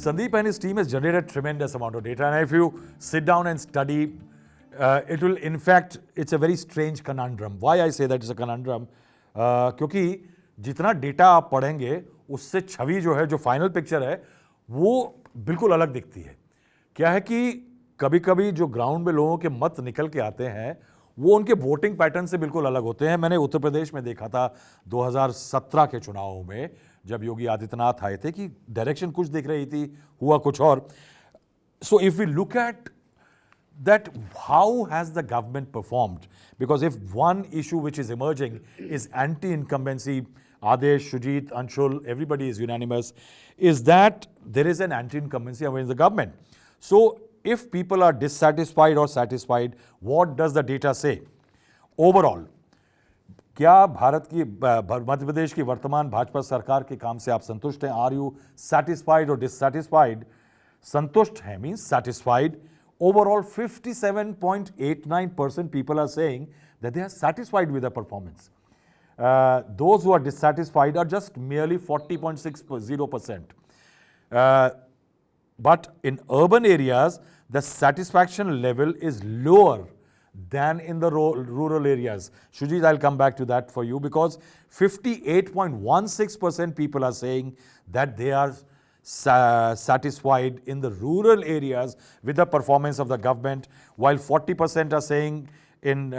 Sandeep and his team has generated tremendous amount of data, and if you sit down and study, it will, in fact, it's a very strange conundrum. Why I say that it's a conundrum? क्योंकि जितना data आप पढ़ेंगे उससे छवि जो है, जो final picture है, वो बिल्कुल अलग दिखती है. क्या है कि कभी कभी जो ग्राउंड में लोगों के मत निकल के आते हैं वो उनके वोटिंग पैटर्न से बिल्कुल अलग होते हैं. मैंने उत्तर प्रदेश में देखा था 2017 के चुनावों में, जब योगी आदित्यनाथ आए थे, कि डायरेक्शन कुछ दिख रही थी, हुआ कुछ और. So if we look at that, how has the government performed? Because if one issue which is emerging is anti-incumbency, Adesh, Shujit, Anshul, everybody is unanimous, is that there is an anti-incumbency against the government. So if people are dissatisfied or satisfied, what does the data say? Overall, क्या भारत की मध्य प्रदेश की वर्तमान भाजपा सरकार के काम से आप संतुष्ट हैं? आर यू सेटिस्फाइड और डिससेटिस्फाइड? संतुष्ट हैं means satisfied. Overall, 57.89% people are saying that they are satisfied with the performance. Those who are dissatisfied are just merely 40.60%. But in urban areas, the satisfaction level is lower than in the rural areas. Shujit, I'll come back to that for you, because 58.16% people are saying that they are satisfied in the rural areas with the performance of the government, while 40% are saying in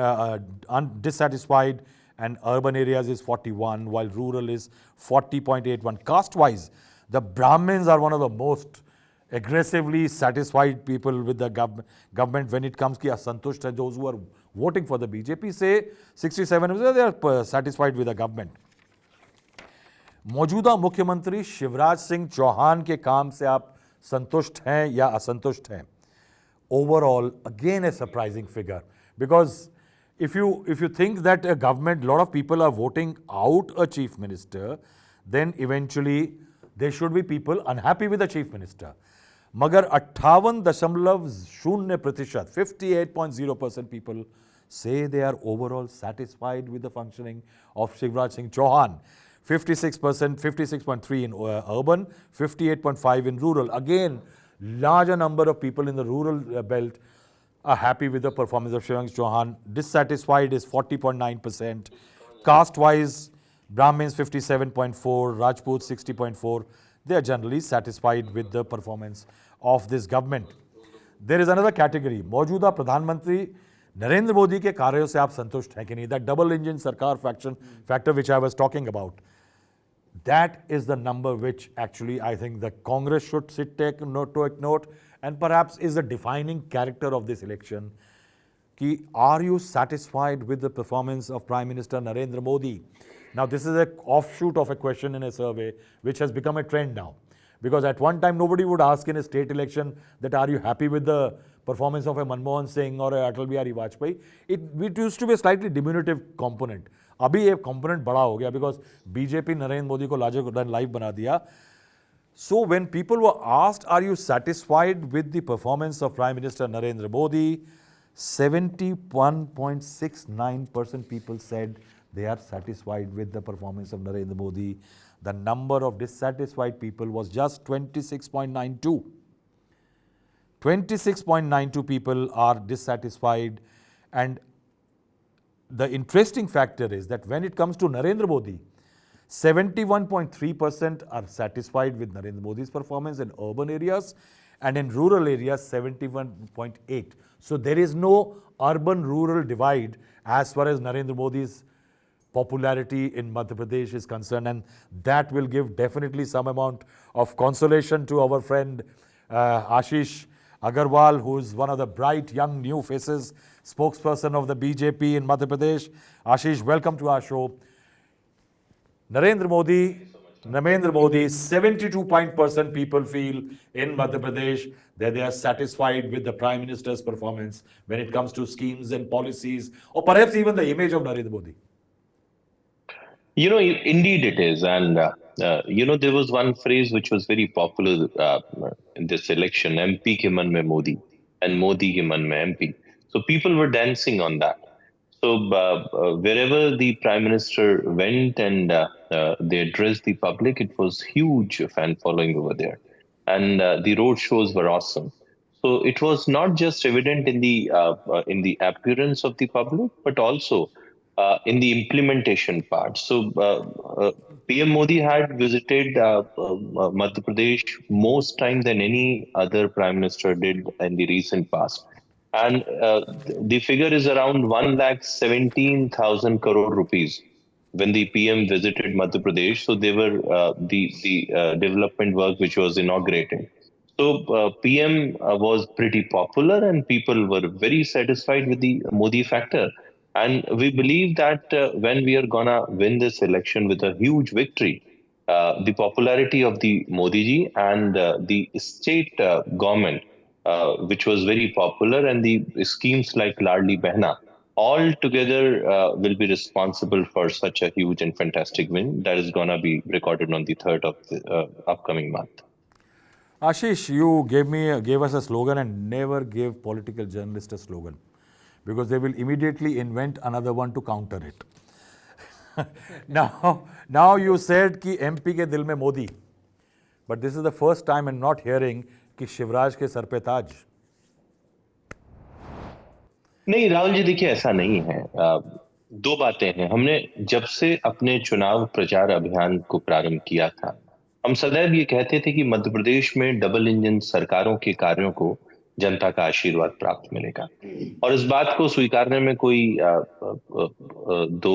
dissatisfied, and urban areas is 41, while rural is 40.81. Caste-wise, the Brahmins are one of the most aggressively satisfied people with the government when it comes to asantusht. Those who are voting for the BJP say 67%, they are satisfied with the government. मौजूदा मुख्यमंत्री शिवराज सिंह चौहान के काम से आप संतुष्ट हैं या असंतुष्ट हैं? Overall, again a surprising figure, because if you think that a government, lot of people are voting out a chief minister, then eventually there should be people unhappy with the chief minister. मगर 58.0%, 58.0% people say they are overall satisfied with the functioning of Shivraj Singh Chauhan. 56%, 56.3 in urban, 58.5 in rural. Again, larger number of people in the rural belt are happy with the performance of Shivraj Singh Chauhan. Dissatisfied is 40.9%. Caste-wise, Brahmins 57.4, Rajput 60.4. They are generally satisfied with the performance of this government. There is another category. मौजूदा प्रधानमंत्री नरेंद्र मोदी के कार्यों से आप संतुष्ट हैं कि नहीं? That double engine sarkar factor which I was talking about. That is the number which actually I think the Congress should take note, and perhaps is the defining character of this election. Ki, are you satisfied with the performance of Prime Minister Narendra Modi? Now, this is an offshoot of a question in a survey which has become a trend now. Because at one time, nobody would ask in a state election that are you happy with the performance of a Manmohan Singh or a Atal Bihari Vajpayee. It used to be a slightly diminutive component. अभी ये component बड़ा हो गया because BJP Narendra Modi को larger than life बना दिया. So when people were asked, are you satisfied with the performance of Prime Minister Narendra Modi, 71.69% people said they are satisfied with the performance of Narendra Modi. The number of dissatisfied people was just 26.92. 26.92 people are dissatisfied. And the interesting factor is that when it comes to Narendra Modi, 71.3% are satisfied with Narendra Modi's performance in urban areas, and in rural areas 71.8. So there is no urban-rural divide as far as Narendra Modi's popularity in Madhya Pradesh is concerned, and that will give definitely some amount of consolation to our friend Ashish Agarwal, who is one of the bright young new faces, spokesperson of the BJP in Madhya Pradesh. Ashish, welcome to our show. Narendra Modi, 72% people feel in Madhya Pradesh that they are satisfied with the Prime Minister's performance when it comes to schemes and policies, or perhaps even the image of Narendra Modi. You know, indeed it is. And, there was one phrase which was very popular in this election, MP ke man mein Modi and Modi ke man mein MP. So people were dancing on that. So wherever the Prime Minister went and they addressed the public, it was huge fan following over there. and the road shows were awesome. So it was not just evident in the appearance of the public, but also in the implementation part. So PM Modi had visited Madhya Pradesh most time than any other prime minister did in the recent past, and the figure is around 1,17,000 crore rupees when the PM visited Madhya Pradesh. So they were the development work which was inaugurated. So PM was pretty popular, and people were very satisfied with the Modi factor. And we believe that when we are gonna win this election with a huge victory, the popularity of the Modi ji and the state government, which was very popular, and the schemes like Ladli Behna, all together will be responsible for such a huge and fantastic win that is gonna be recorded on the 3rd of the upcoming month. Ashish, you gave us a slogan, and never give political journalists a slogan, because they will immediately invent another one to counter it. now you said कि MP के दिल में Modi, but this is the first time I'm not hearing कि शिवराज के sir पे ताज. नहीं राहुल जी, देखिए ऐसा नहीं है। दो बातें हैं। हमने जब से अपने चुनाव प्रचार अभियान को प्रारंभ किया था, हम सदैव ये कहते थे कि मध्य प्रदेश में डबल इंजन सरकारों के कार्यों को जनता का आशीर्वाद प्राप्त मिलेगा, और इस बात को स्वीकारने में कोई दो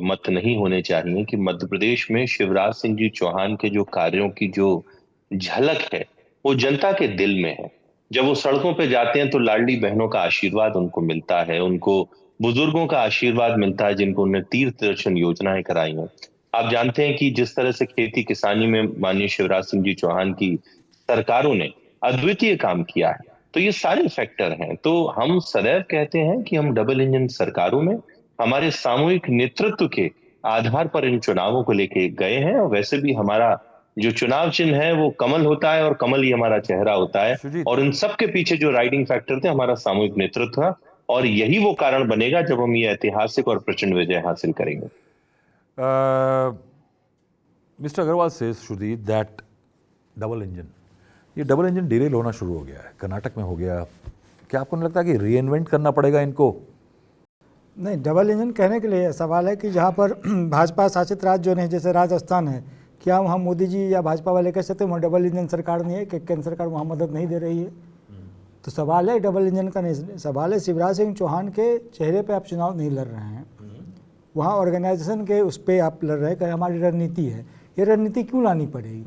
मत नहीं होने चाहिए कि मध्य प्रदेश में शिवराज सिंह जी चौहान के जो कार्यों की जो झलक है वो जनता के दिल में है। जब वो सड़कों पे जाते हैं तो लाडली बहनों का आशीर्वाद उनको मिलता है, उनको बुजुर्गों का आशीर्वाद मिलता है जिनको उन्हें तीर्थ दर्शन योजनाएं कराई हैं। आप जानते हैं कि जिस तरह से खेती किसानी में माननीय शिवराज सिंह जी चौहान की सरकारों ने अद्वितीय काम किया है, तो ये सारे फैक्टर हैं। तो हम सदैव कहते हैं कि हम डबल इंजन सरकारों में हमारे सामूहिक नेतृत्व के आधार पर इन चुनावों को लेके गए हैं, और वैसे भी हमारा जो चुनाव चिन्ह है वो कमल होता है, और कमल ही हमारा चेहरा होता है, और इन सब के पीछे जो राइडिंग फैक्टर थे हमारा सामूहिक नेतृत्व है, और यही वो कारण बनेगा जब हम ये ऐतिहासिक और प्रचंड विजय हासिल करेंगे। Mister Agarwal says Shruti that double engine, ये डबल इंजन डिरेल होना शुरू हो गया है, कर्नाटक में हो गया। क्या आपको नहीं लगता कि रीइन्वेंट करना पड़ेगा इनको? नहीं, डबल इंजन कहने के लिए सवाल है कि जहाँ पर भाजपा शासित राज्य जो नहीं, जैसे राजस्थान है, क्या वहाँ मोदी जी या भाजपा वाले कह सकते हैं वहाँ डबल इंजन सरकार नहीं है कि केंद्र सरकार वहाँ मदद नहीं दे रही है? तो सवाल है डबल इंजन का नहीं, सवाल है शिवराज सिंह चौहान के चेहरे पे आप चुनाव नहीं लड़ रहे हैं, वहाँ ऑर्गेनाइजेशन के उस पर आप लड़ रहे हैं कि हमारी रणनीति है। ये रणनीति क्यों लानी पड़ेगी?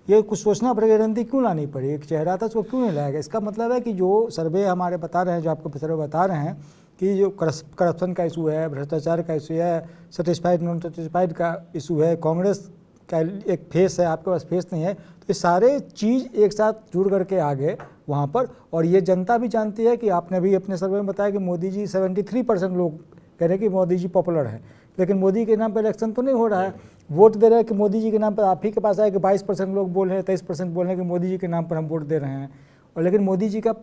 ये कुछ सोचना पड़ेगा, रणनीति क्यों लानी पड़ेगी? एक चेहरा था उसको क्यों नहीं लाएगा? इसका मतलब है कि जो सर्वे हमारे बता रहे हैं, जो आपको सर्वे बता रहे हैं कि जो करप्शन का इशू है, भ्रष्टाचार का इशू है, सेटिस्फाइड नॉन सेटिस्फाइड का इशू है, कांग्रेस का एक फेस है, आपके पास फेस नहीं है, तो ये सारे चीज़ एक साथ जुड़ करके आ गए वहाँ पर। और ये जनता भी जानती है कि आपने भी अपने सर्वे में बताया कि मोदी जी 73% लोग कह रहे हैं कि मोदी जी पॉपुलर है, लेकिन मोदी के नाम पर इलेक्शन तो नहीं हो रहा है। वोट दे रहे हैं कि मोदी जी के नाम पर, आप ही के पास आए कि 22% लोग बोल रहे हैं, 23% बोल रहे हैं कि मोदी जी के नाम पर हम वोट दे रहे हैं, और लेकिन मोदी जी का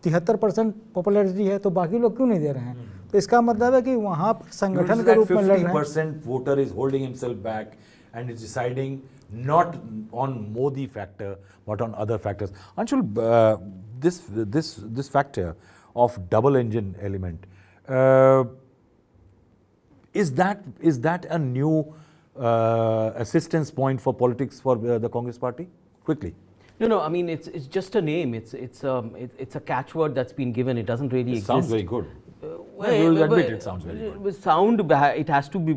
73% पॉपुलैरिटी है, तो बाकी लोग क्यों नहीं दे रहे हैं? तो इसका मतलब है कि वहाँ पर संगठन के रूप में लड़ रहे हैं। 50% voter is holding himself back and is deciding not on Modi factor but on other factors. Anshul, this factor of double engine element, is that a new assistance point for politics for the Congress party? Quickly. No. I mean, it's just a name. It's a catchword that's been given. It doesn't really exist. Sounds very good. You will admit it sounds very good. It has to be,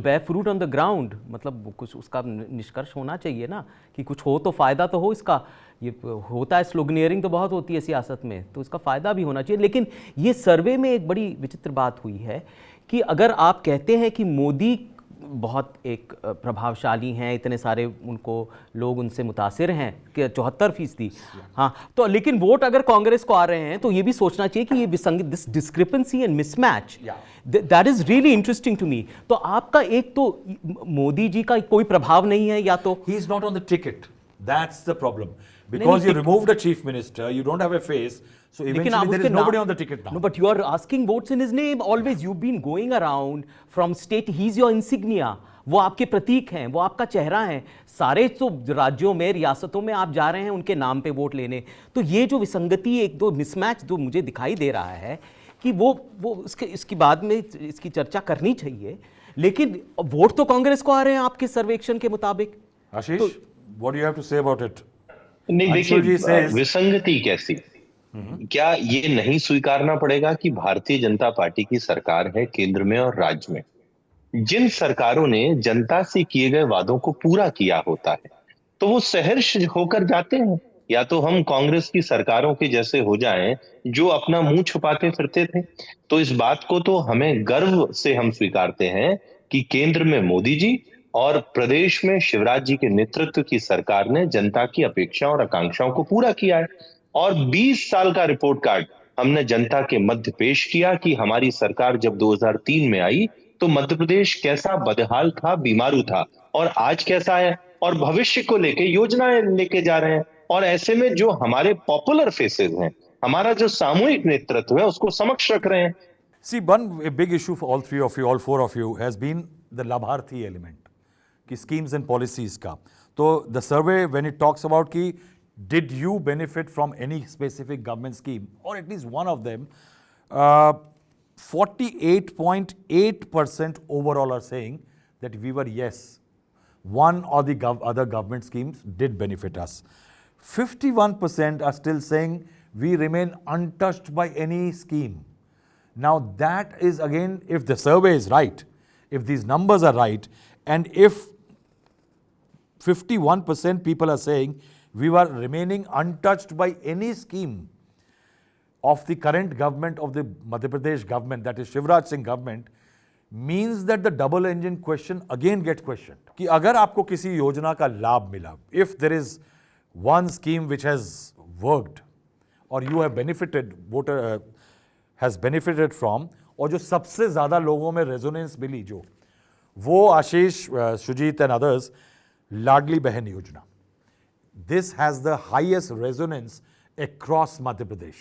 bear fruit on the ground. मतलब कुछ उसका निष्कर्ष होना चाहिए ना, कि कुछ हो तो फायदा तो हो इसका। ये होता है, स्लोगनियरिंग तो बहुत होती है सियासत में, तो इसका फायदा भी होना चाहिए। लेकिन ये सर्वे में एक बड़ी विचित्र बात हुई है कि अगर आप कहते हैं कि मोदी बहुत एक प्रभावशाली हैं, इतने सारे उनको लोग उनसे मुतासिर हैं कि 74%, हाँ, तो लेकिन वोट अगर कांग्रेस को आ रहे हैं तो ये भी सोचना चाहिए कि ये this discrepancy and mismatch, that is really interesting to me. तो आपका एक तो मोदी जी का कोई प्रभाव नहीं है, या तो he is not on the ticket, that's the problem, because you removed a chief minister, you don't have a face, so eventually there is nobody on the ticket now. No, but you are asking votes in his name always. You've been going around from state, he's your insignia. वो आपके प्रतीक हैं, वो आपका चेहरा है। सारे तो राज्यों में, रियासतों में आप जा रहे हैं उनके नाम पे वोट लेने। तो ये जो विसंगति, एक दो मिसमैच जो मुझे दिखाई दे रहा है कि वो इसकी बाद में इसकी चर्चा करनी चाहिए। लेकिन वोट तो कांग्रेस को आ रहे हैं आपके सर्वेक्षण के मुताबिक। आशीष, what do you have to say about it? नहीं, अंशुल जी देखिए says- विसंगति कैसी, क्या ये नहीं स्वीकारना पड़ेगा कि भारतीय जनता पार्टी की सरकार है केंद्र में और राज्य में। जिन सरकारों ने जनता से किए गए वादों को पूरा किया होता है तो वो सहर्ष होकर जाते हैं, या तो हम कांग्रेस की सरकारों के जैसे हो जाएं जो अपना मुंह छुपाते फिरते थे। तो इस बात को तो हमें गर्व से हम स्वीकारते हैं कि केंद्र में मोदी जी और प्रदेश में शिवराज जी के नेतृत्व की सरकार ने जनता की अपेक्षा और आकांक्षाओं को पूरा किया है। और 20 साल का रिपोर्ट कार्ड हमने जनता के मध्य पेश किया कि हमारी सरकार जब 2003 में आई तो मध्य प्रदेश कैसा बदहाल था, बीमारू था, और आज कैसा है, और भविष्य को लेके योजनाएं लेके जा रहे हैं। और ऐसे में जो हमारे पॉपुलर फेसेस हैं, हमारा जो सामूहिक नेतृत्व है, उसको समक्ष रख रहे हैं। See, one big issue for all three of you, all four of you, has been the Labharthi element, ki schemes and policies ka. So the survey, when it talks about ki, did you benefit from any specific government scheme, or at least one of them, 48.8% overall are saying that we were yes, one or the other government schemes did benefit us. 51% are still saying we remain untouched by any scheme. Now that is again, if the survey is right, if these numbers are right, and if 51% people are saying we were remaining untouched by any scheme of the current government, of the Madhya Pradesh government, that is Shivraj Singh government, means that the double engine question again gets questioned. कि अगर आपको किसी योजना का लाभ मिला, if there is one scheme which has worked or you have benefited, voter has benefited from, और जो सबसे ज़्यादा लोगों में रेजोनेंस मिली जो, वो आशीष, सुजीत एंड अदर्स, लाडली बहन योजना. This has the highest resonance across Madhya Pradesh.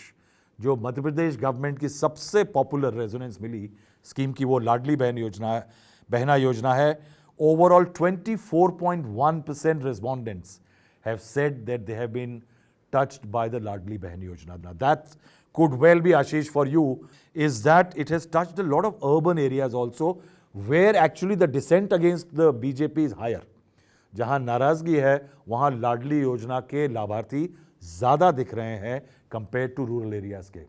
जो मध्य प्रदेश गवर्नमेंट की सबसे पॉपुलर रेजोनेंस मिली स्कीम की, वो लाडली बहन योजना, बहना योजना है. Overall 24.1% respondents have said that they have been touched by the Ladli Behan Yojana. Now that could well be, Ashish, for you, is that it has touched a lot of urban areas also, where actually the dissent against the BJP is higher. जहां नाराजगी है, वहां लाडली योजना के लाभार्थी ज्यादा दिख रहे हैं कंपेयर टू रूरल एरियाज के.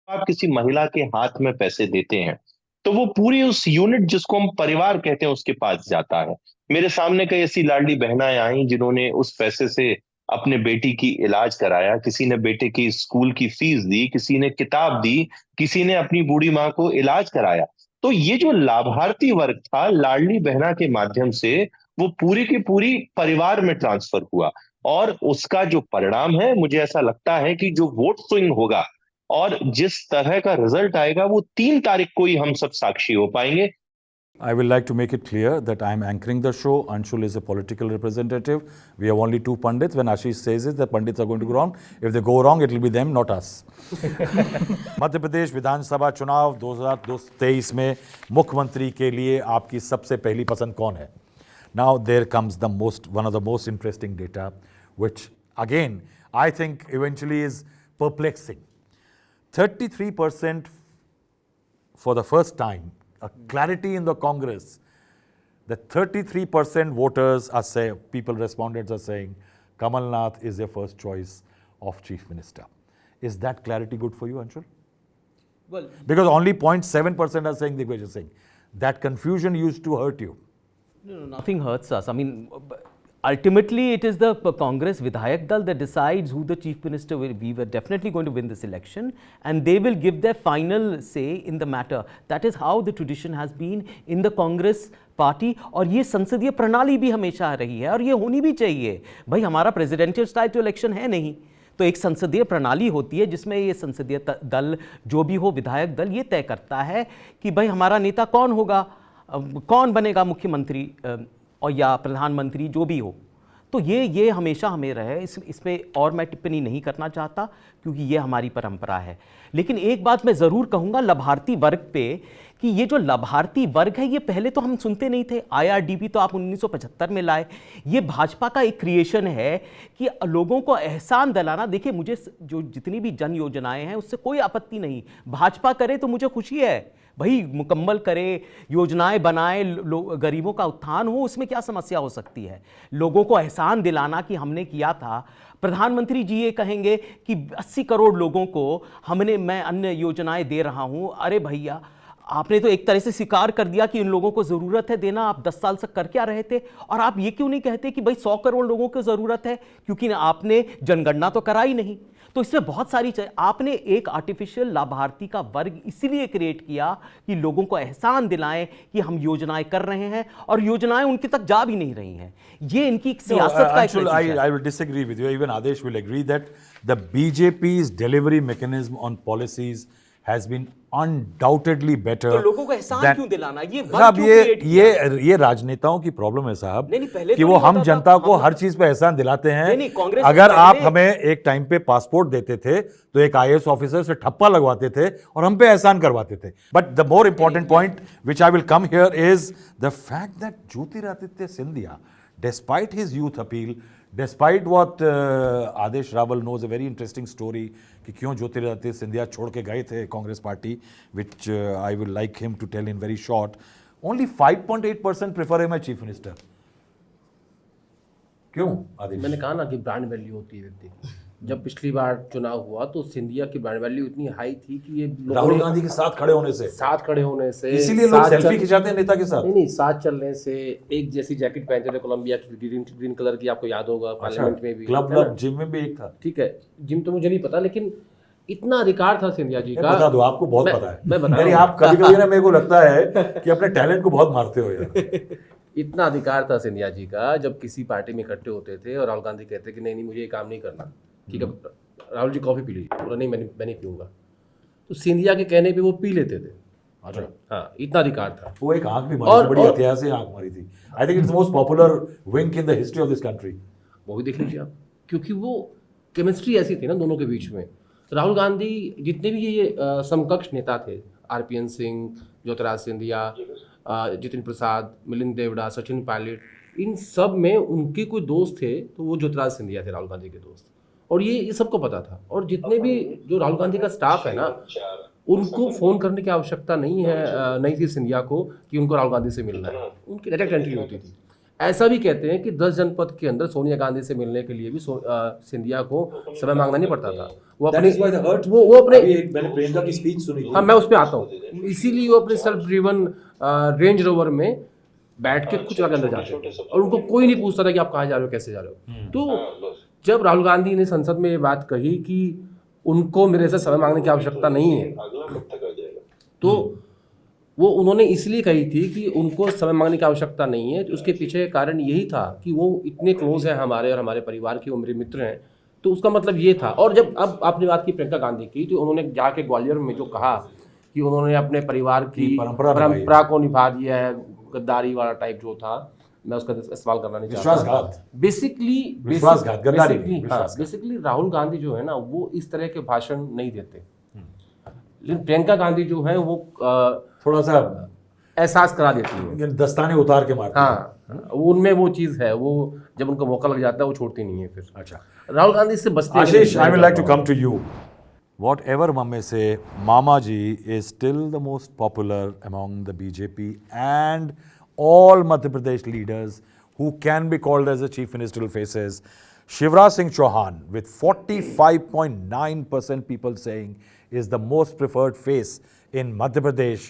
आप किसी महिला के हाथ में पैसे देते हैं तो वो पूरी उस यूनिट जिसको हम परिवार कहते हैं उसके पास जाता है. मेरे सामने कई ऐसी लाडली बहनाएं आई जिन्होंने उस पैसे से अपने बेटी की इलाज कराया, किसी ने बेटे की स्कूल की फीस दी, किसी ने किताब दी, किसी ने अपनी बूढ़ी माँ को इलाज कराया. तो ये जो लाभार्थी वर्ग था लाडली बहना के माध्यम से, वो पूरी की पूरी परिवार में ट्रांसफर हुआ. और उसका जो परिणाम है, मुझे ऐसा लगता है कि जो वोट स्विंग होगा और जिस तरह का रिजल्ट आएगा, वो 3 तारीख को ही हम सब साक्षी हो पाएंगे. I will like to make it clear that I am anchoring the show. Anshul is a political representative. We have only 2 Pandits. When Ashish says it, the Pandits are going to go wrong. If they go wrong, it will be them, not us. Madhya Pradesh विधानसभा चुनाव 2023 में मुख्यमंत्री के लिए आपकी सबसे पहली पसंद कौन है? Now there comes one of the most interesting data, which again I think eventually is perplexing. 33% for the first time, a clarity in the Congress, that 33% voters are saying, people, respondents are saying, Kamal Nath is their first choice of Chief Minister. Is that clarity good for you, Anshul? Well, because only 0.7% are saying Digvijay Singh. That confusion used to hurt you. No, nothing hurts us. I mean, ultimately, it is the Congress Vidhayak Dal that decides who the Chief Minister will be. We were definitely going to win this election, and they will give their final say in the matter. That is how the tradition has been in the Congress party. और ये संसदीय प्रणाली भी हमेशा रही है, और ये होनी भी चाहिए. भाई, हमारा प्रेसिडेंशियल स्टाइल तो इलेक्शन है नहीं, तो एक संसदीय प्रणाली होती है जिसमें ये संसदीय दल जो भी हो, विधायक दल, ये तय करता है कि भाई हमारा नेता कौन होगा, कौन बनेगा मुख्यमंत्री और या प्रधानमंत्री, जो भी हो. तो ये हमेशा हमें रहे. इसमें और मैं टिप्पणी नहीं करना चाहता, क्योंकि ये हमारी परंपरा है. लेकिन एक बात मैं ज़रूर कहूँगा लाभार्थी वर्ग पे, कि ये जो लाभार्थी वर्ग है ये पहले तो हम सुनते नहीं थे। IRDP तो आप 1975 में लाए। ये भाजपा का एक क्रिएशन है कि लोगों को एहसान दिलाना। देखिए, मुझे जो जितनी भी जन योजनाएं हैं उससे कोई आपत्ति नहीं, भाजपा करे तो मुझे खुशी है भाई, मुकम्मल करे, योजनाएं बनाए, गरीबों का उत्थान हो, उसमें क्या समस्या हो सकती है। लोगों को एहसान दिलाना कि हमने किया था। प्रधानमंत्री जी ये कहेंगे कि 80 करोड़ लोगों को मैं अन्य योजनाएं दे रहा हूं। अरे भैया, आपने तो एक तरह से स्वीकार कर दिया कि इन लोगों को जरूरत है देना। आप 10 साल से कर क्या रहे थे? और आप ये क्यों नहीं कहते कि भाई 100 करोड़ लोगों को जरूरत है, क्योंकि आपने जनगणना तो कराई नहीं। तो इसमें बहुत सारी आपने एक आर्टिफिशियल लाभार्थी का वर्ग इसीलिए क्रिएट किया कि लोगों को एहसान दिलाएं कि हम योजनाएं कर रहे हैं और योजनाएं उनके तक जा भी नहीं रही हैं। ये इनकी सियासत का एक नतीजा है। I will disagree with you. Even Adesh will agree that the BJP's delivery mechanism on policies has been undoubtedly better. तो लोगों को एहसान क्यों दिलाना? ये वर्ग साहब, क्यों create किया? ये राजनेताओं की प्रॉब्लम है साहब, नहीं, पहले कि तो वो नहीं हम होता था। जनता को हम- हर चीज पे एहसान दिलाते हैं। नहीं, कांग्रेस अगर से आप पहले- हमें एक टाइम पे पासपोर्ट देते थे तो एक IAS ऑफिसर से ठप्पा लगवाते थे और हम पे एहसान करवाते थे। But the more important point which I will come here is the fact that Jyotiraditya Scindia, despite his youth appeal, despite what Adesh Raval knows a very interesting story कि क्यों ज्योतिरादित्य सिंधिया छोड़ के गए थे Congress party, which I will like him to tell in very short. Only 5.8% prefer him as chief minister. क्यों आदेश? मैंने कहा ना कि ब्रांड वैल्यू होती है व्यक्ति की। जब पिछली बार चुनाव हुआ तो सिंधिया की ब्रांड वैल्यू इतनी हाई थी कि ये लोगों राहुल ने गांधी के साथ खड़े होने से, साथ खड़े होने से, इसीलिए लोग साथ सेल्फी चल- खिंचाते हैं नेता के साथ। नहीं, साथ चलने से, एक जैसी जैकेट पहनते थे कोलंबिया की, ग्रीन कलर की, आपको याद होगा पार्लियामेंट में भी, क्लब है ना? जिम में भी एक था। ठीक है, जिम तो मुझे नहीं पता, लेकिन इतना अधिकार था सिंधिया जी मैं का। बता दो, आपको बहुत मैं- पता है। मैं बता यानी रहा हूं। आप कभी कभी ना मेरे को लगता है कि अपने टैलेंट को बहुत मारते हो यार। इतना अधिकार था सिंधिया जी का, जब किसी पार्टी में इकट्ठे होते थे और राहुल गांधी कहते कि नहीं नहीं मुझे ये काम नहीं करना, ठीक है राहुल जी कॉफी पी लीजिए, बोला नहीं मैं नहीं पीऊंगा, तो सिंधिया के कहने पे वो पी लेते थे। अच्छा, हाँ, इतना अधिकार था। वो एक आंख भी मारी थी, बड़ी ऐतिहासिक आंख मारी थी। I think it's the most popular wink in the history of this country. वो भी देख लीजिए आप, क्योंकि वो केमिस्ट्री ऐसी थी ना दोनों के बीच में। राहुल गांधी, जितने भी ये समकक्ष नेता थे, RPN सिंह, ज्योतिरादित्य सिंधिया, जितिन प्रसाद, मिलिंद देवड़ा, सचिन पायलट, इन सब में उनके कोई दोस्त थे तो वो ज्योतिरादित्य सिंधिया थे राहुल गांधी के दोस्त, और ये सबको पता था। और जितने भी जो राहुल गांधी का स्टाफ है ना, उनको फोन करने की आवश्यकता नहीं थी सिंधिया को कि उनको राहुल गांधी से मिलना है, उनकी डायरेक्ट एंट्री होती थी। ऐसा भी कहते हैं कि 10 जनपद के अंदर सोनिया गांधी से मिलने के लिए भी सिंधिया को समय मांगना नहीं पड़ता था। वो अपने मैंने प्रियंका की स्पीच सुनी थी। हाँ, मैं उस पर आता हूँ। इसीलिए वो अपने सेल्फ ड्रिवन रेंज रोवर में बैठ के कुछ जगह अंदर जाते थे और उनको कोई नहीं पूछता था कि आप कहाँ जा रहे हो, कैसे जा रहे हो। तो जब राहुल गांधी ने संसद में ये बात कही कि उनको मेरे से समय मांगने की आवश्यकता नहीं है, तो वो उन्होंने इसलिए कही थी कि उनको समय मांगने की आवश्यकता नहीं है। तो उसके पीछे कारण यही था कि वो इतने क्लोज हैं हमारे और हमारे परिवार के, वो मेरे मित्र हैं, तो उसका मतलब ये था। और जब अब आपने बात की प्रियंका गांधी की, तो उन्होंने जाके ग्वालियर में जो कहा कि उन्होंने अपने परिवार की परंपरा को निभा दिया है, गद्दारी वाला टाइप जो था, मैं उसका इस्तेमाल करना नहीं चाहता। बेसिकली राहुल गांधी जो है ना, वो इस तरह के भाषण नहीं देते, लेकिन प्रियंका गांधी जो है वो थोड़ा सा एहसास करा देती है, दस्ताने उतार के मारती है। हाँ, उनमें वो चीज है, वो जब उनको मौका लग जाता है वो छोड़ती नहीं है फिर। अच्छा, राहुल गांधी इससे बचते हैं। आशीष, I would like to come to you. Whatever Mamme say, Mama Ji is still the most popular among the BJP and all Madhya Pradesh leaders who can be called as the chief ministerial faces. Shivraj Singh Chauhan, with 45.9% people saying is the most preferred face in Madhya Pradesh,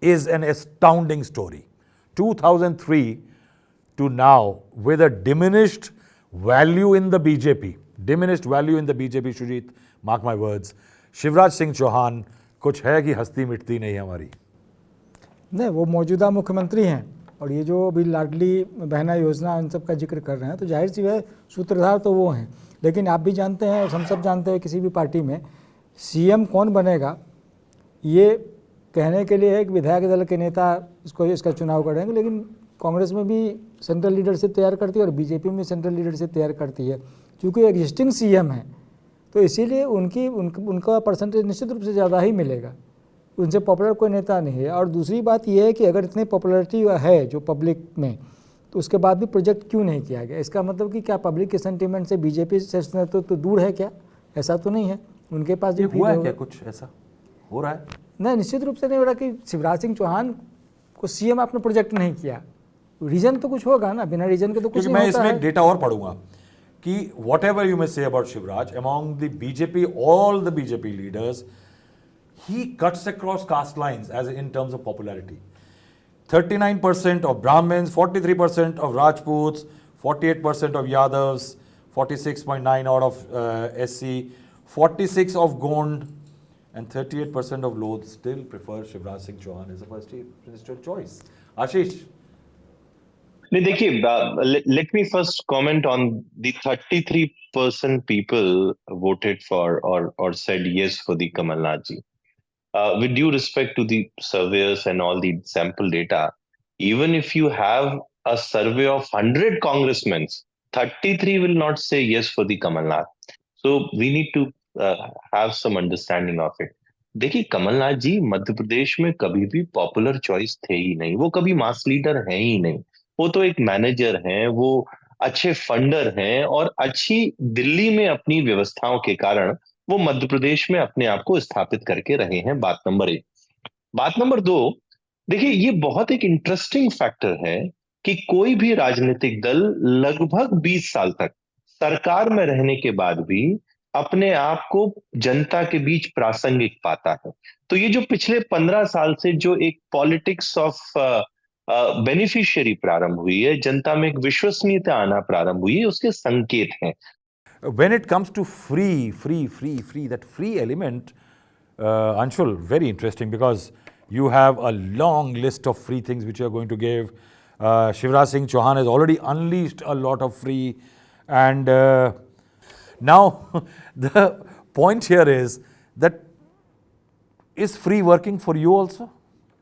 is an astounding story. 2003 to now, with a diminished value in the BJP, Shujit, mark my words, Shivraj Singh Chauhan कुछ है कि हस्ती मिटती नहीं हमारी। नहीं, वो मौजूदा मुख्यमंत्री हैं और ये जो अभी लाडली बहना योजना इन सब का जिक्र कर रहे हैं, तो जाहिर सी है सूत्रधार तो वो हैं। लेकिन आप भी जानते हैं और हम सब जानते हैं, किसी भी पार्टी में CM कौन बनेगा ये कहने के लिए एक विधायक दल के नेता इसका चुनाव करेंगे, लेकिन कांग्रेस में भी सेंट्रल लीडरशिप तैयार करती है और BJP में सेंट्रल लीडरशिप तैयार करती है। क्योंकि एग्जिस्टिंग CM है तो इसीलिए उनका परसेंटेज निश्चित रूप से ज़्यादा ही मिलेगा। उनसे पॉपुलर कोई नेता नहीं है। और दूसरी बात यह है कि अगर इतनी पॉपुलैरिटी है जो पब्लिक में, तो उसके बाद भी प्रोजेक्ट क्यों नहीं किया गया? इसका मतलब कि क्या पब्लिक के सेंटीमेंट से बीजेपी से तो दूर है क्या? ऐसा तो नहीं है, उनके पास ये भी हुआ है फीड क्या, कुछ ऐसा हो रहा है? नहीं, निश्चित रूप से नहीं हो रहा कि शिवराज सिंह चौहान को सीएम आपने प्रोजेक्ट नहीं किया, रीजन तो कुछ होगा ना, बिना रीजन के तो कुछ क्योंकि नहीं मैं होता इसमें है। एक डेटा और पढ़ूंगा कि what ever you may say about Shivraj, among the BJP, all the BJP leaders, he cuts across caste lines as in terms of popularity. 39% of Brahmins, 43% of Rajputs, 48% of Yadavs, 46.9 out of SC, 46 of Gond, and 38% of Lodh still prefer Shivraj Singh Chauhan as a first minister choice. Ashish. नहीं देखिए, let me first comment on the 33% people voted for और said yes for the Kamal Nath ji. With due respect to the surveyors and all the sample data, even if you have a survey of 100 congressmen, 33 will not say yes for the Kamalnath. So we need to have some understanding of it. देखिए, कमलनाथ जी मध्य प्रदेश में कभी भी popular choice थे ही नहीं, वो कभी मास leader हैं ही नहीं, वो तो एक मैनेजर हैं, वो अच्छे फंडर हैं और अच्छी दिल्ली में अपनी व्यवस्थाओं के कारण वो मध्य प्रदेश में अपने आप को स्थापित करके रहे हैं. बात नंबर 1. बात नंबर 2, देखिए ये बहुत एक इंटरेस्टिंग फैक्टर है कि कोई भी राजनीतिक दल लगभग 20 साल तक सरकार में रहने के बाद भी अपने आप को जनता के बीच प्रासंगिक पाता है. तो ये जो पिछले 15 साल से जो एक पॉलिटिक्स ऑफ बेनिफिशियरी प्रारंभ हुई है, जनता में एक विश्वसनीयता आना प्रारंभ हुई है, उसके संकेत हैं. When it comes to that free element, Anshul, very interesting because you have a long list of free things which you are going to give. Shivraj Singh Chauhan has already unleashed a lot of free, and now the point here is that is free working for you also?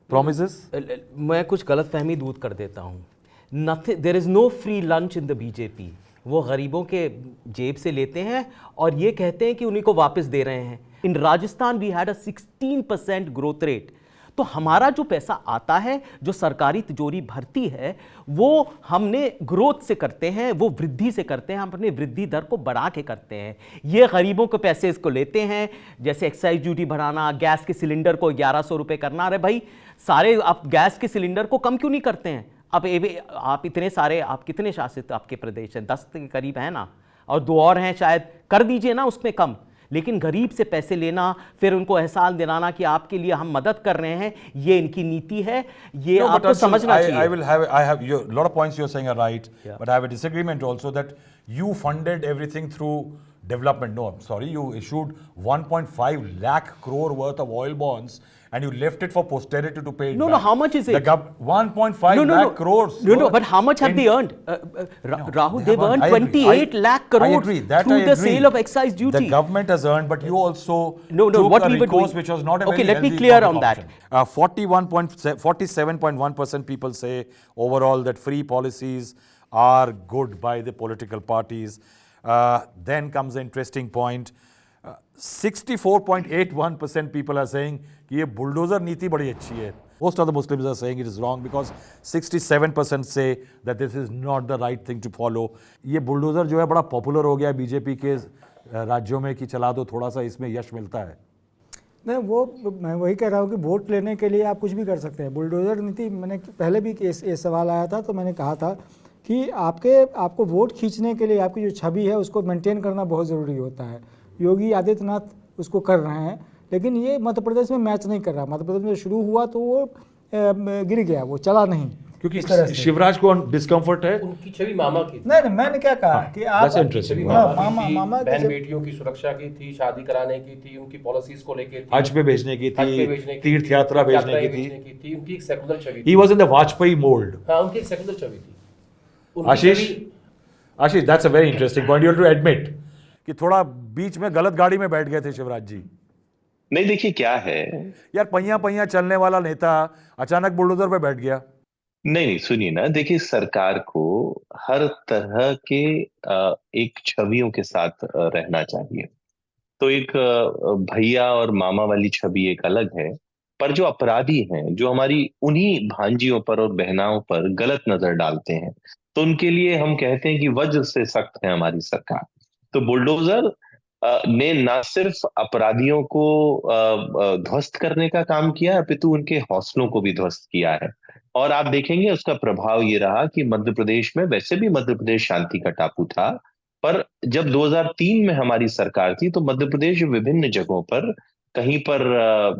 Promises? मैं कुछ गलत फहमी दूर कर देता हूँ. Nothing, there is no free lunch in the BJP. वो गरीबों के जेब से लेते हैं और ये कहते हैं कि उन्हीं को वापस दे रहे हैं. In Rajasthan we had a 16% growth rate. तो हमारा जो पैसा आता है, जो सरकारी तिजोरी भरती है, वो हमने ग्रोथ से करते हैं, वो वृद्धि से करते हैं, हम अपने वृद्धि दर को बढ़ा के करते हैं. ये गरीबों के पैसे इसको लेते हैं, जैसे एक्साइज ड्यूटी बढ़ाना, गैस के सिलेंडर को 1100 रुपये करना. अरे भाई, सारे आप गैस के सिलेंडर को कम क्यों नहीं करते हैं? अब आप इतने सारे, आप कितने शासित आपके प्रदेश हैं? 10 के करीब है ना, और 2 और हैं शायद, कर दीजिए ना उसमें कम. लेकिन गरीब से पैसे लेना, फिर उनको एहसास दिलाना कि आपके लिए हम मदद कर रहे हैं, ये इनकी नीति है. ये No, but आपको Anshul, समझना चाहिए. I have a lot of points you're saying are right, but I have a disagreement also that you funded everything through development. No, I'm sorry, you issued 1.5 lakh crore worth of oil bonds and you left it for posterity to pay it No, back. no, how much is it? 1.5 lakh crores. No, but how much have they earned? Rahul, they've earned 28 lakh crores through the sale of excise duty. The government has earned, but you also No, took what a we were recourse doing. which was not a Okay, very let me healthy clear economic on that. option. 47.1% people say overall that free policies are good by the political parties. Then comes the interesting point. 64.81% people are saying कि ये bulldozer नीति बड़ी अच्छी है. Most of the Muslims are saying it is wrong because 67% say that this is not the right thing to follow. ये bulldozer जो है बड़ा पॉपुलर हो गया है बीजेपी के राज्यों में कि चला दो, थोड़ा सा इसमें यश मिलता है. नहीं, वो मैं वही कह रहा हूँ कि वोट लेने के लिए आप कुछ भी कर सकते हैं. बुलडोजर नीति, मैंने पहले भी ये सवाल आया था तो मैंने कहा था कि आपको वोट खींचने के लिए आपकी जो छवि है उसको मेंटेन करना बहुत ज़रूरी होता है. योगी आदित्यनाथ उसको कर रहे हैं, लेकिन ये मध्य प्रदेश में मैच नहीं कर रहा. मध्य प्रदेश में शुरू हुआ तो वो गिर गया, वो चला नहीं. क्योंकि शिवराज को डिस्कम्फर्ट है. उनकी छवि मामा की थी. नहीं, मैंने क्या कहा कि आप छवि मामा की बहन बेटियों की सुरक्षा की थी, शादी कराने की थी, उनकी पॉलिसीज को लेके थी, हज पे भेजने की थी, तीर्थ यात्रा भेजने की थी. उनकी एक secular Chhavi He was in the Vajpayee mold. हाँ, उनकी एक सेकुलर छवि थी. आशीष, that's a very interesting point. You have to admit कि थोड़ा बीच में गलत गाड़ी में बैठ गए थे शिवराज जी. नहीं देखिए क्या है यार, पहिया चलने वाला नेता अचानक बुलडोजर पे बैठ गया. नहीं सुनिए ना, देखिए सरकार को हर तरह के एक छवियों के साथ रहना चाहिए. तो एक भैया और मामा वाली छवि एक अलग है, पर जो अपराधी हैं, जो हमारी उन्हीं भांजियों पर और बहनाओं पर गलत नजर डालते हैं, तो उनके लिए हम कहते हैं कि वज्र से सख्त है हमारी सरकार। तो बुलडोजर ने ना सिर्फ अपराधियों को ध्वस्त करने का काम किया, अपितु उनके हौसलों को भी ध्वस्त किया है। और आप देखेंगे उसका प्रभाव ये रहा कि मध्य प्रदेश में, वैसे भी मध्य प्रदेश शांति का टापू था, पर जब 2003 में हमारी सरकार थी तो मध्य प्रदेश विभिन्न जगहों पर, कहीं पर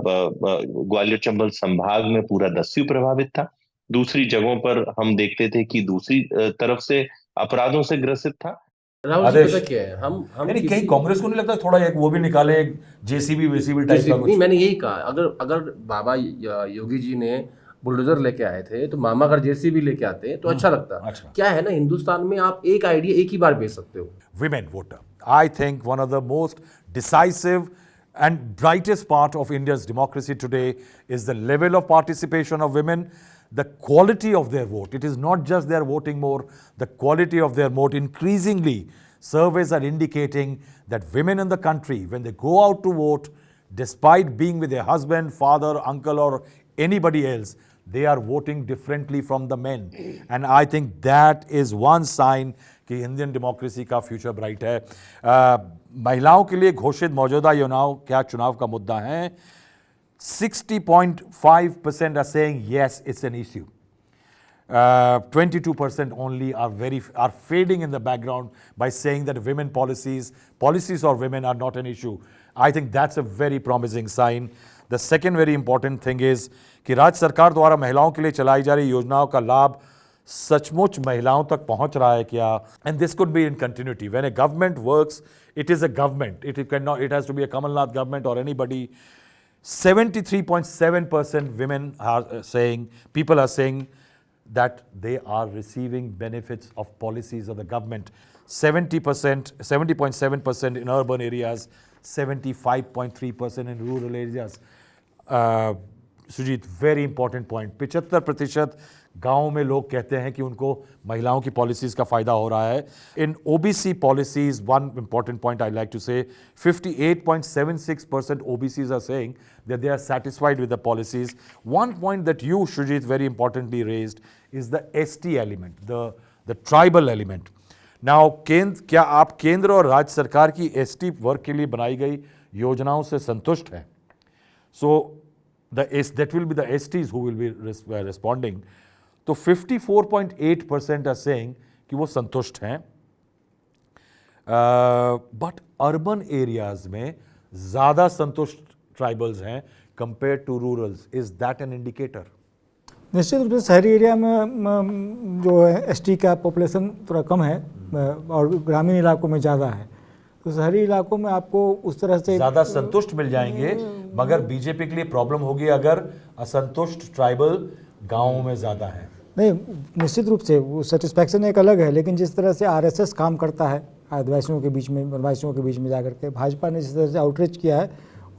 ग्वालियर चंबल संभाग में पूरा दस्यु प्रभावित था, दूसरी जगहों पर हम देखते थे कि दूसरी तरफ से अपराधों से ग्रसित था। राहुल जी आदेश। पता क्या है, हम यानी किसी कहीं कांग्रेस को नहीं लगता थोड़ा एक वो भी निकाले, एक जेसीबी वेसीबी टाइप जैसे का नहीं, कुछ? मैंने यही कहा, अगर अगर बाबा योगी जी ने बुलडोजर लेके आए थे तो मामा अगर जेसीबी लेके आते तो अच्छा लगता। अच्छा। क्या है ना, हिंदुस्तान में आप एक आइडिया एक ही बार बेच सकते हो। Women voter. I think one of the most decisive and brightest part of India's democracy today is the level of participation of women, the quality of their vote. It is not just their voting more, the quality of their vote. Increasingly, surveys are indicating that women in the country, when they go out to vote, despite being with their husband, father, uncle, or anybody else, they are voting differently from the men. And I think that is one sign कि Indian democracy का future bright है। महिलाओं के लिए घोषित मौजूदा चुनाव का मुद्दा है। 60.5% are saying yes, it's an issue. 22% only are fading in the background by saying that women policies or women are not an issue. I think that's a very promising sign. The second very important thing is कि राज्य सरकार द्वारा महिलाओं के लिए चलाई जा रही योजनाओं का लाभ सचमुच महिलाओं तक पहुंच रहा है क्या? And this could be in continuity. When a government works, it is a government. It has to be a Kamalnath government or anybody. 73.7% women are saying, people are saying that they are receiving benefits of policies of the government. 70.7% in urban areas, 75.3% in rural areas. Sujit, very important point. 75% गाँव में लोग कहते हैं कि उनको महिलाओं की policies का फायदा हो रहा है। In OBC policies, one important point I like to say, 58.76% OBCs are saying that they are satisfied with the policies. One point that you, Sujit, very importantly raised is the ST element, the tribal element. Now, क्या आप केंद्र और राज्य सरकार की ST वर्ग के लिए बनाई गई योजनाओं से संतुष्ट हैं? So that will be the STs who will be responding. तो 54.8% are saying कि वो संतुष्ट हैं, बट अर्बन एरियाज में ज़्यादा संतुष्ट ट्राइबल्स हैं compare to rurals. Is that an indicator? निश्चित रूप से शहरी एरिया में जो है एसटी का पॉपुलेशन थोड़ा कम है और ग्रामीण इलाकों में ज़्यादा है। तो शहरी इलाकों में आपको उस तरह से ज़्यादा संतुष्ट मिल जाएंगे, मगर बीजेपी के लिए प्रॉब्लम होगी अगर असंतुष्ट ट्राइबल गाँवों में ज़्यादा है। नहीं, निश्चित रूप से वो सेटिस्फैक्शन एक अलग है, लेकिन जिस तरह से आरएसएस काम करता है आदिवासियों के बीच में, वनवासियों के बीच में जाकर के, भाजपा ने जिस तरह से आउटरीच किया है,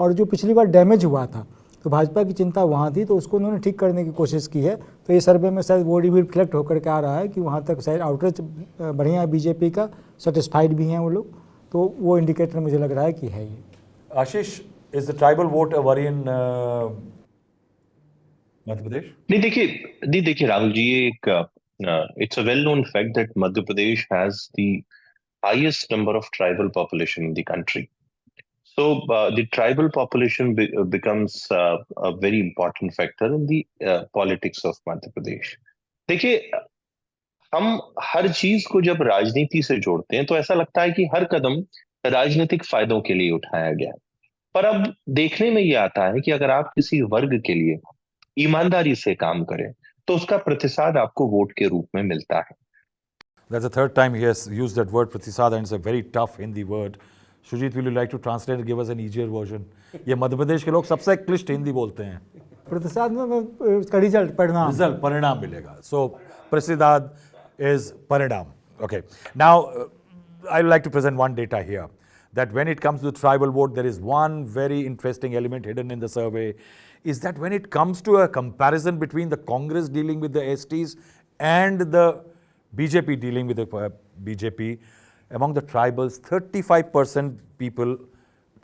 और जो पिछली बार डैमेज हुआ था तो भाजपा की चिंता वहाँ थी, तो उसको उन्होंने ठीक करने की कोशिश की है। तो ये सर्वे में शायद वो भी रिफ्लेक्ट होकर के आ रहा है कि वहाँ तक शायद आउटरीच बढ़िया है बीजेपी का, सेटिस्फाइड भी हैं वो लोग, तो वो इंडिकेटर मुझे लग रहा है कि है ये। Ashish, is the tribal vote a worry in Madhya Pradesh? नहीं देखिए राहुल जी, ये एक it's a well known fact that Madhya Pradesh has the highest number of tribal population in the country. So the tribal population becomes a very important factor in the politics of Madhya Pradesh. देखिए, हम हर चीज को जब राजनीति से जोड़ते हैं तो ऐसा लगता है कि हर कदम राजनीतिक फायदों के लिए उठाया गया है, पर अब देखने में ये आता है कि अगर आप किसी वर्ग के लिए ईमानदारी से काम करें तो उसका प्रतिसाद आपको वोट के रूप में मिलता है. That's the third time he has used that word pratisad, and it's a very tough Hindi word. Sujit, will you like to translate and give us an easier version? ये मध्य प्रदेश के लोग सबसे क्लिष्ट हिंदी बोलते हैं। प्रतिसाद में उसका रिजल्ट, परिणाम मिलेगा। So prasiddad is parinam. Okay. Now I would like to present one data here, that when it comes to tribal vote, there is one very interesting element hidden in the survey, is that when it comes to a comparison between the Congress dealing with the STs and the BJP dealing with the BJP, among the tribals, 35% people,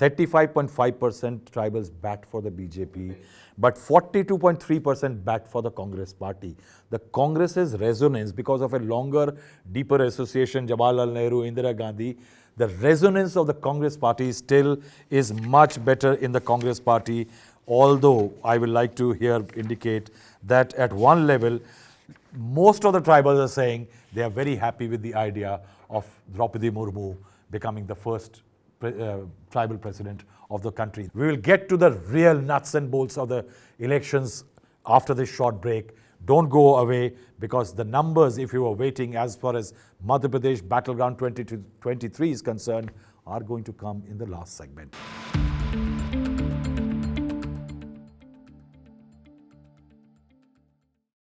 35.5% tribals backed for the BJP, but 42.3% backed for the Congress party. The Congress's resonance, because of a longer, deeper association, Jawaharlal Nehru, Indira Gandhi, the resonance of the Congress party still is much better in the Congress party, although I will like to here indicate that at one level, most of the tribals are saying they are very happy with the idea of Draupadi Murmu becoming the first tribal president of the country. We will get to the real nuts and bolts of the elections after this short break. Don't go away, because the numbers, if you are waiting as far as Madhya Pradesh Battleground 2023 is concerned, are going to come in the last segment.